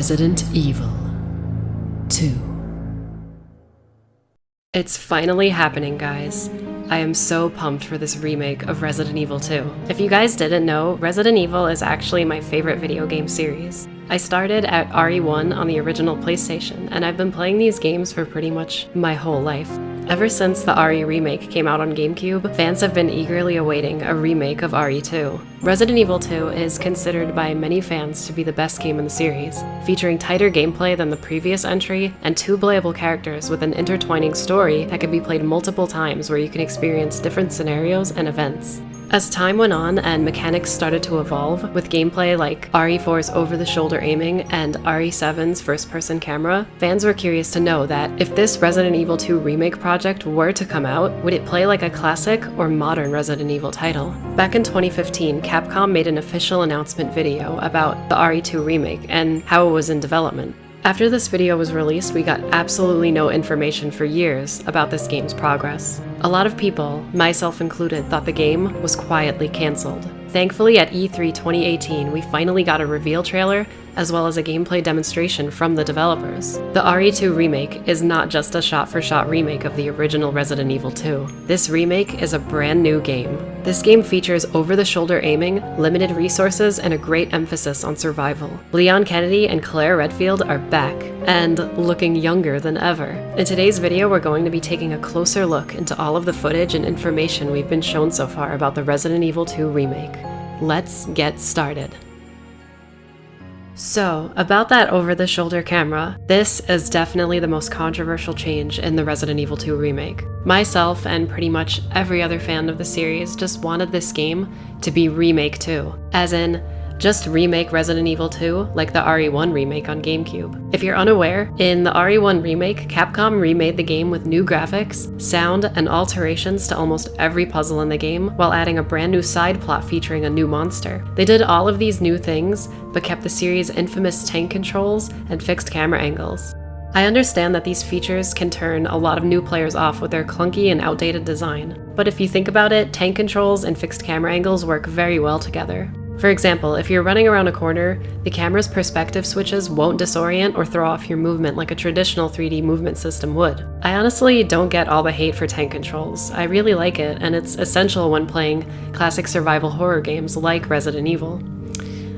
Resident Evil 2. It's finally happening, guys. I am so pumped for this remake of Resident Evil 2. If you guys didn't know, Resident Evil is actually my favorite video game series. I started at RE1 on the original PlayStation, and I've been playing these games for pretty much my whole life. Ever since the RE remake came out on GameCube, fans have been eagerly awaiting a remake of RE2. Resident Evil 2 is considered by many fans to be the best game in the series, featuring tighter gameplay than the previous entry and two playable characters with an intertwining story that can be played multiple times where you can experience different scenarios and events. As time went on and mechanics started to evolve, with gameplay like RE4's over-the-shoulder aiming and RE7's first-person camera, fans were curious to know that if this Resident Evil 2 remake project were to come out, would it play like a classic or modern Resident Evil title? Back in 2015, Capcom made an official announcement video about the RE2 remake and how it was in development. After this video was released, we got absolutely no information for years about this game's progress. A lot of people, myself included, thought the game was quietly cancelled. Thankfully, at E3 2018, we finally got a reveal trailer, as well as a gameplay demonstration from the developers. The RE2 remake is not just a shot-for-shot remake of the original Resident Evil 2. This remake is a brand new game. This game features over-the-shoulder aiming, limited resources, and a great emphasis on survival. Leon Kennedy and Claire Redfield are back, and looking younger than ever. In today's video, we're going to be taking a closer look into all of the footage and information we've been shown so far about the Resident Evil 2 remake. Let's get started. So, about that over-the-shoulder camera, this is definitely the most controversial change in the Resident Evil 2 remake. Myself and pretty much every other fan of the series just wanted this game to be Remake 2, as in, just remake Resident Evil 2 like the RE1 remake on GameCube. If you're unaware, in the RE1 remake, Capcom remade the game with new graphics, sound, and alterations to almost every puzzle in the game, while adding a brand new side plot featuring a new monster. They did all of these new things, but kept the series' infamous tank controls and fixed camera angles. I understand that these features can turn a lot of new players off with their clunky and outdated design, but if you think about it, tank controls and fixed camera angles work very well together. For example, if you're running around a corner, the camera's perspective switches won't disorient or throw off your movement like a traditional 3D movement system would. I honestly don't get all the hate for tank controls. I really like it, and it's essential when playing classic survival horror games like Resident Evil.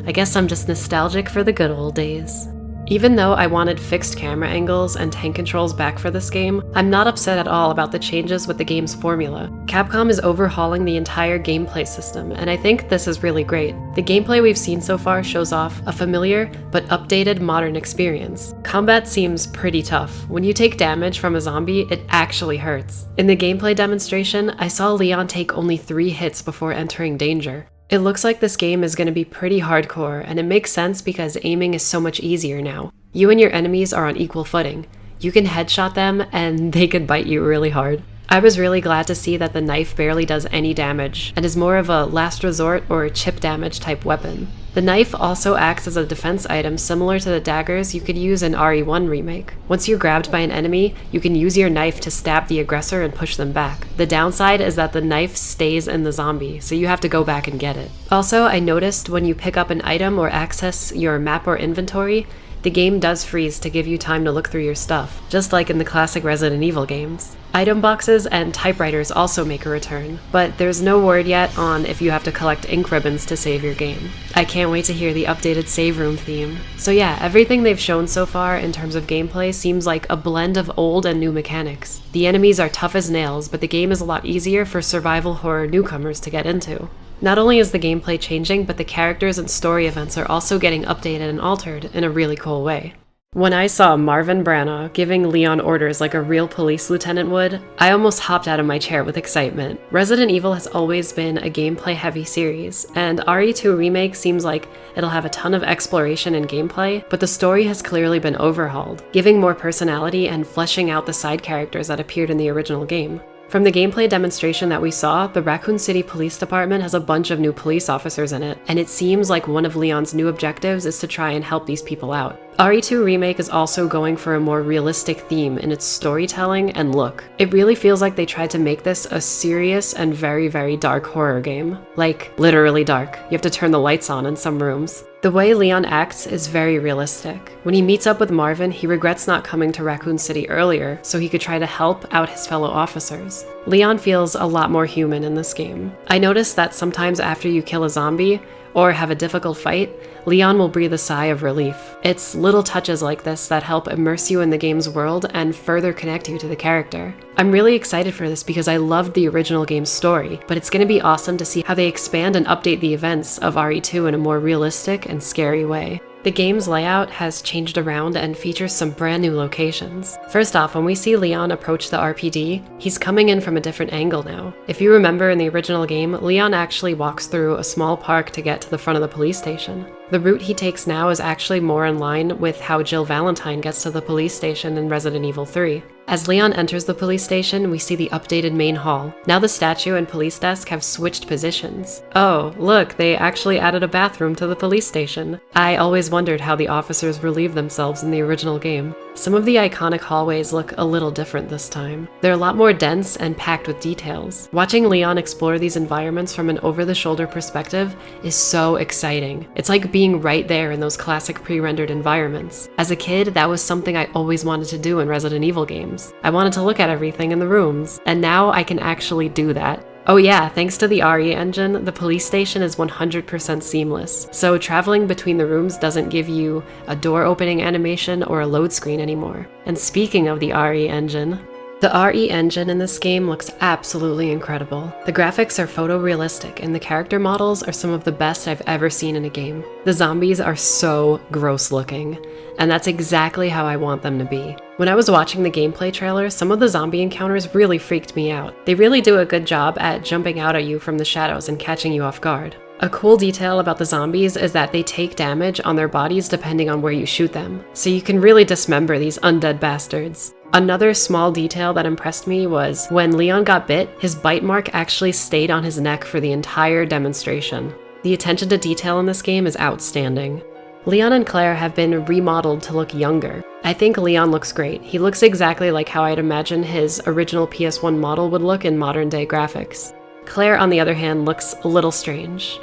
I guess I'm just nostalgic for the good old days. Even though I wanted fixed camera angles and tank controls back for this game, I'm not upset at all about the changes with the game's formula. Capcom is overhauling the entire gameplay system, and I think this is really great. The gameplay we've seen so far shows off a familiar but updated modern experience. Combat seems pretty tough. When you take damage from a zombie, it actually hurts. In the gameplay demonstration, I saw Leon take only 3 hits before entering danger. It looks like this game is going to be pretty hardcore, and it makes sense because aiming is so much easier now. You and your enemies are on equal footing. You can headshot them, and they could bite you really hard. I was really glad to see that the knife barely does any damage, and is more of a last resort or chip damage type weapon. The knife also acts as a defense item similar to the daggers you could use in RE1 Remake. Once you're grabbed by an enemy, you can use your knife to stab the aggressor and push them back. The downside is that the knife stays in the zombie, so you have to go back and get it. Also, I noticed when you pick up an item or access your map or inventory, the game does freeze to give you time to look through your stuff, just like in the classic Resident Evil games. Item boxes and typewriters also make a return, but there's no word yet on if you have to collect ink ribbons to save your game. I can't wait to hear the updated save room theme. So yeah, everything they've shown so far in terms of gameplay seems like a blend of old and new mechanics. The enemies are tough as nails, but the game is a lot easier for survival horror newcomers to get into. Not only is the gameplay changing, but the characters and story events are also getting updated and altered in a really cool way. When I saw Marvin Branagh giving Leon orders like a real police lieutenant would, I almost hopped out of my chair with excitement. Resident Evil has always been a gameplay-heavy series, and RE2 Remake seems like it'll have a ton of exploration and gameplay, but the story has clearly been overhauled, giving more personality and fleshing out the side characters that appeared in the original game. From the gameplay demonstration that we saw, the Raccoon City Police Department has a bunch of new police officers in it, and it seems like one of Leon's new objectives is to try and help these people out. RE2 Remake is also going for a more realistic theme in its storytelling and look. It really feels like they tried to make this a serious and very, very dark horror game. Like, literally dark. You have to turn the lights on in some rooms. The way Leon acts is very realistic. When he meets up with Marvin, he regrets not coming to Raccoon City earlier so he could try to help out his fellow officers. Leon feels a lot more human in this game. I noticed that sometimes after you kill a zombie, or have a difficult fight, Leon will breathe a sigh of relief. It's little touches like this that help immerse you in the game's world and further connect you to the character. I'm really excited for this because I loved the original game's story, but it's going to be awesome to see how they expand and update the events of RE2 in a more realistic and scary way. The game's layout has changed around and features some brand new locations. First off, when we see Leon approach the RPD, he's coming in from a different angle now. If you remember in the original game, Leon actually walks through a small park to get to the front of the police station. The route he takes now is actually more in line with how Jill Valentine gets to the police station in Resident Evil 3. As Leon enters the police station, we see the updated main hall. Now the statue and police desk have switched positions. Oh, look, they actually added a bathroom to the police station. I always wondered how the officers relieved themselves in the original game. Some of the iconic hallways look a little different this time. They're a lot more dense and packed with details. Watching Leon explore these environments from an over-the-shoulder perspective is so exciting. It's like being right there in those classic pre-rendered environments. As a kid, that was something I always wanted to do in Resident Evil games. I wanted to look at everything in the rooms, and now I can actually do that. Oh yeah, thanks to the RE engine, the police station is 100% seamless, so traveling between the rooms doesn't give you a door opening animation or a load screen anymore. And speaking of the RE engine, the RE engine in this game looks absolutely incredible. The graphics are photorealistic and the character models are some of the best I've ever seen in a game. The zombies are so gross looking, and that's exactly how I want them to be. When I was watching the gameplay trailer, some of the zombie encounters really freaked me out. They really do a good job at jumping out at you from the shadows and catching you off guard. A cool detail about the zombies is that they take damage on their bodies depending on where you shoot them, so you can really dismember these undead bastards. Another small detail that impressed me was when Leon got bit, his bite mark actually stayed on his neck for the entire demonstration. The attention to detail in this game is outstanding. Leon and Claire have been remodeled to look younger. I think Leon looks great. He looks exactly like how I'd imagine his original PS1 model would look in modern day graphics. Claire, on the other hand, looks a little strange.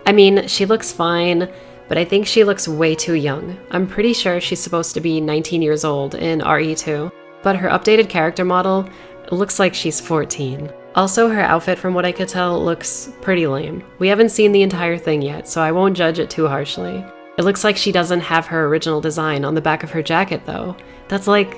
I mean, she looks fine, but I think she looks way too young. I'm pretty sure she's supposed to be 19 years old in RE2, but her updated character model looks like she's 14. Also, her outfit, from what I could tell, looks pretty lame. We haven't seen the entire thing yet, so I won't judge it too harshly. It looks like she doesn't have her original design on the back of her jacket, though. That's like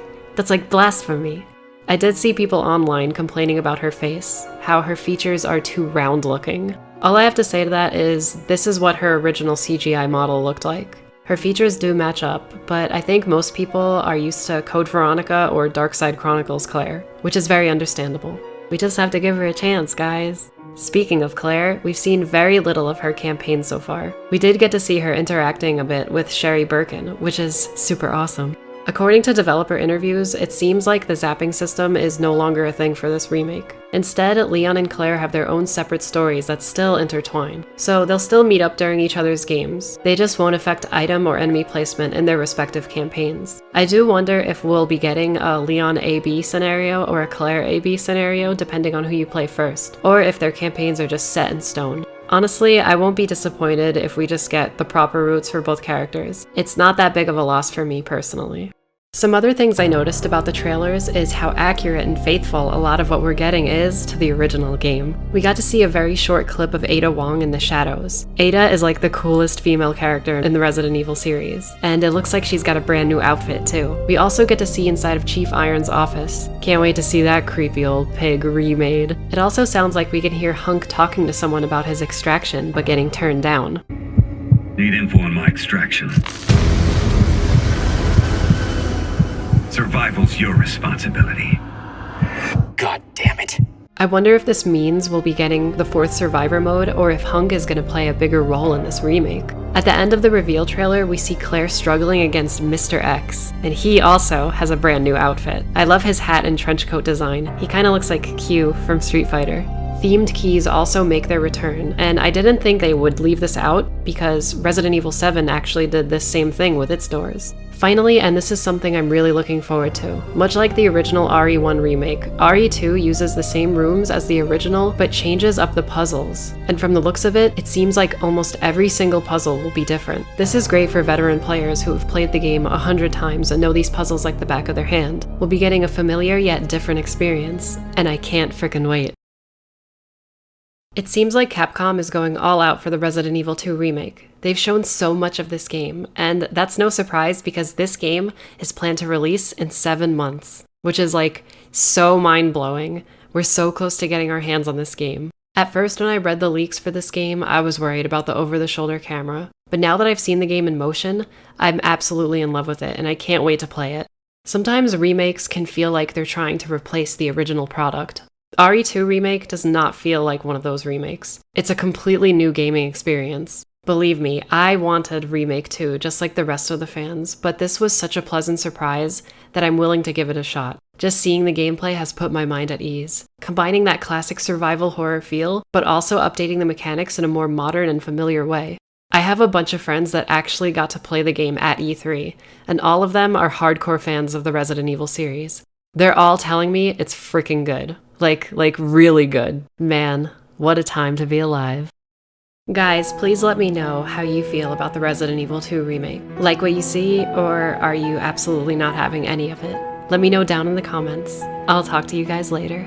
blasphemy. I did see people online complaining about her face, how her features are too round looking. All I have to say to that is, this is what her original CGI model looked like. Her features do match up, but I think most people are used to Code Veronica or Darkside Chronicles Claire, which is very understandable. We just have to give her a chance, guys. Speaking of Claire, we've seen very little of her campaign so far. We did get to see her interacting a bit with Sherry Birkin, which is super awesome. According to developer interviews, it seems like the zapping system is no longer a thing for this remake. Instead, Leon and Claire have their own separate stories that still intertwine, so they'll still meet up during each other's games. They just won't affect item or enemy placement in their respective campaigns. I do wonder if we'll be getting a Leon AB scenario or a Claire AB scenario depending on who you play first, or if their campaigns are just set in stone. Honestly, I won't be disappointed if we just get the proper routes for both characters. It's not that big of a loss for me personally. Some other things I noticed about the trailers is how accurate and faithful a lot of what we're getting is to the original game. We got to see a very short clip of Ada Wong in the shadows. Ada is like the coolest female character in the Resident Evil series, and it looks like she's got a brand new outfit too. We also get to see inside of Chief Iron's office. Can't wait to see that creepy old pig remade. It also sounds like we can hear Hunk talking to someone about his extraction, but getting turned down. Need info on my extraction. Survival's your responsibility. God damn it. I wonder if this means we'll be getting the 4th survivor mode, or if Hunk is going to play a bigger role in this remake. At the end of the reveal trailer, we see Claire struggling against Mr. X, and he also has a brand new outfit. I love his hat and trench coat design. He kind of looks like Q from Street Fighter. Themed keys also make their return, and I didn't think they would leave this out because Resident Evil 7 actually did this same thing with its doors. Finally, and this is something I'm really looking forward to, much like the original RE1 remake, RE2 uses the same rooms as the original, but changes up the puzzles. And from the looks of it, it seems like almost every single puzzle will be different. This is great for veteran players who have played the game 100 times and know these puzzles like the back of their hand. We'll be getting a familiar yet different experience, and I can't frickin' wait. It seems like Capcom is going all out for the Resident Evil 2 remake. They've shown so much of this game, and that's no surprise because this game is planned to release in 7 months, which is like so mind-blowing. We're so close to getting our hands on this game. At first, when I read the leaks for this game, I was worried about the over-the-shoulder camera, but now that I've seen the game in motion, I'm absolutely in love with it, and I can't wait to play it. Sometimes remakes can feel like they're trying to replace the original product. RE2 Remake does not feel like one of those remakes. It's a completely new gaming experience. Believe me, I wanted Remake 2 just like the rest of the fans, but this was such a pleasant surprise that I'm willing to give it a shot. Just seeing the gameplay has put my mind at ease, combining that classic survival horror feel, but also updating the mechanics in a more modern and familiar way. I have a bunch of friends that actually got to play the game at E3, and all of them are hardcore fans of the Resident Evil series. They're all telling me it's freaking good. Like really good. Man, what a time to be alive. Guys, please let me know how you feel about the Resident Evil 2 remake. Like what you see, or are you absolutely not having any of it? Let me know down in the comments. I'll talk to you guys later.